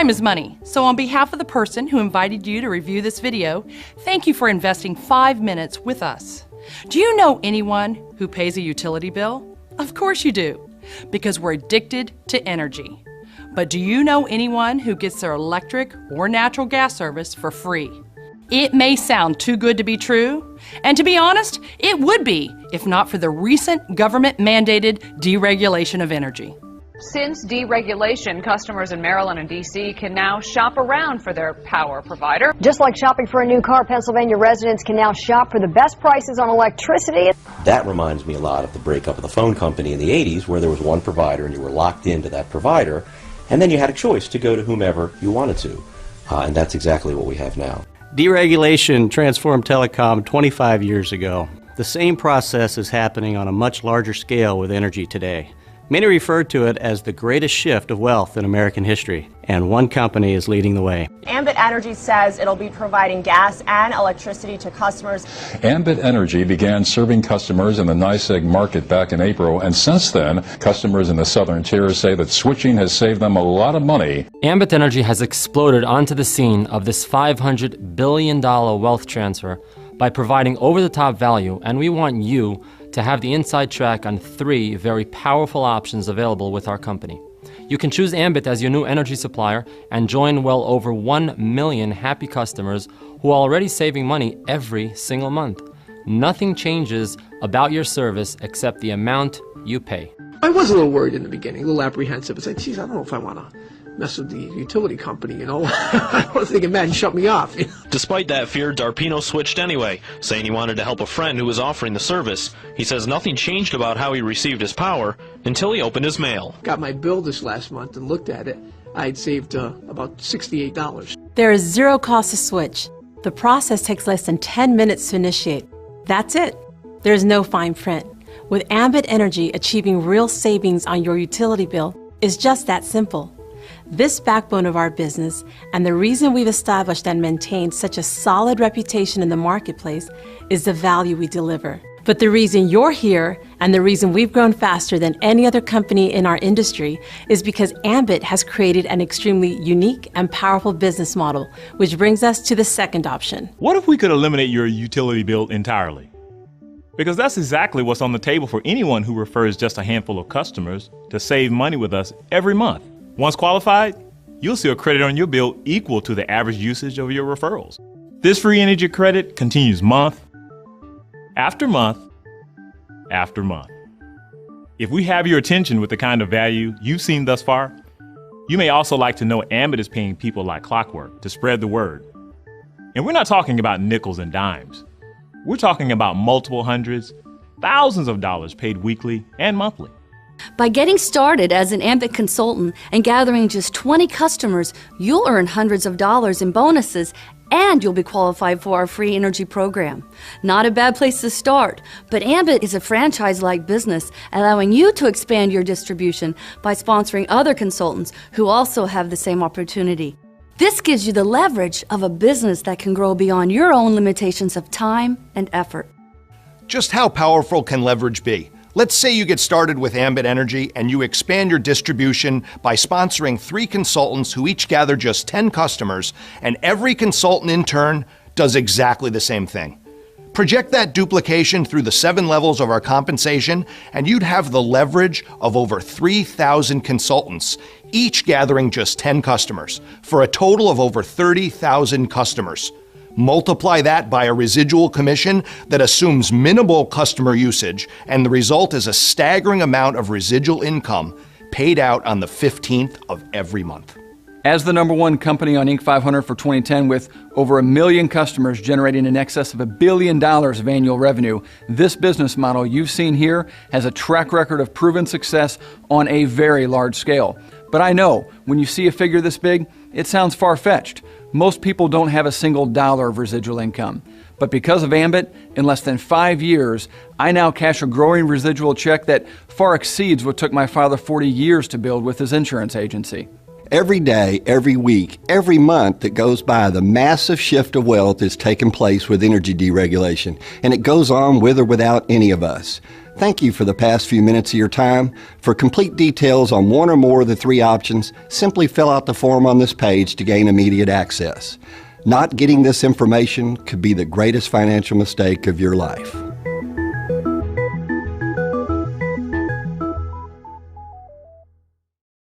Time is money, so on behalf of the person who invited you to review this video, thank you for investing 5 minutes with us. Do you know anyone who pays a utility bill? Of course you do, because we're addicted to energy. But do you know anyone who gets their electric or natural gas service for free? It may sound too good to be true, and to be honest, it would be if not for the recent government-mandated deregulation of energy. Since deregulation, customers in Maryland and D.C. can now shop around for their power provider. Just like shopping for a new car, Pennsylvania residents can now shop for the best prices on electricity. That reminds me a lot of the breakup of the phone company in the 80s, where there was one provider and you were locked into that provider, and then you had a choice to go to whomever you wanted to. And that's exactly what we have now. Deregulation transformed telecom 25 years ago. The same process is happening on a much larger scale with energy today. Many refer to it as the greatest shift of wealth in American history, and one company is leading the way. Ambit Energy says it'll be providing gas and electricity to customers. Ambit Energy began serving customers in the NYSEG market back in April, and since then, customers in the southern tier say that switching has saved them a lot of money. Ambit Energy has exploded onto the scene of this $500 billion wealth transfer by providing over-the-top value, and we want you to have the inside track on 3 very powerful options available with our company. You can choose Ambit as your new energy supplier and join well over 1 million happy customers who are already saving money every single month. Nothing changes about your service except the amount you pay. I was a little worried in the beginning, a little apprehensive. I said, geez, I don't know if I want to mess with the utility company, you know. I was thinking, man, shut me off. Despite that fear, Darpino switched anyway, saying he wanted to help a friend who was offering the service. He says nothing changed about how he received his power until he opened his mail. Got my bill this last month and looked at it. I'd saved about $68. There is zero cost to switch. The process takes less than 10 minutes to initiate. That's it. There's no fine print. With Ambit Energy, achieving real savings on your utility bill is just that simple. This backbone of our business, and the reason we've established and maintained such a solid reputation in the marketplace, is the value we deliver. But the reason you're here, and the reason we've grown faster than any other company in our industry, is because Ambit has created an extremely unique and powerful business model, which brings us to the second option. What if we could eliminate your utility bill entirely? Because that's exactly what's on the table for anyone who refers just a handful of customers to save money with us every month. Once qualified, you'll see a credit on your bill equal to the average usage of your referrals. This free energy credit continues month after month after month. If we have your attention with the kind of value you've seen thus far, you may also like to know Ambit is paying people like clockwork to spread the word. And we're not talking about nickels and dimes. We're talking about multiple hundreds, thousands of dollars paid weekly and monthly. By getting started as an Ambit consultant and gathering just 20 customers, you'll earn hundreds of dollars in bonuses, and you'll be qualified for our free energy program. Not a bad place to start, but Ambit is a franchise-like business, allowing you to expand your distribution by sponsoring other consultants who also have the same opportunity. This gives you the leverage of a business that can grow beyond your own limitations of time and effort. Just how powerful can leverage be? Let's say you get started with Ambit Energy and you expand your distribution by sponsoring 3 consultants who each gather just 10 customers, and every consultant in turn does exactly the same thing. Project that duplication through the 7 levels of our compensation, and you'd have the leverage of over 3,000 consultants, each gathering just 10 customers, for a total of over 30,000 customers. Multiply that by a residual commission that assumes minimal customer usage, and the result is a staggering amount of residual income paid out on the 15th of every month. As the #1 company on Inc. 500 for 2010 with over 1 million customers generating in excess of $1 billion of annual revenue, this business model you've seen here has a track record of proven success on a very large scale. But I know, when you see a figure this big, it sounds far-fetched. Most people don't have a single dollar of residual income. But because of Ambit, in less than 5 years, I now cash a growing residual check that far exceeds what took my father 40 years to build with his insurance agency. Every day, every week, every month that goes by, the massive shift of wealth is taking place with energy deregulation, and it goes on with or without any of us. Thank you for the past few minutes of your time. For complete details on one or more of the 3 options, simply fill out the form on this page to gain immediate access. Not getting this information could be the greatest financial mistake of your life.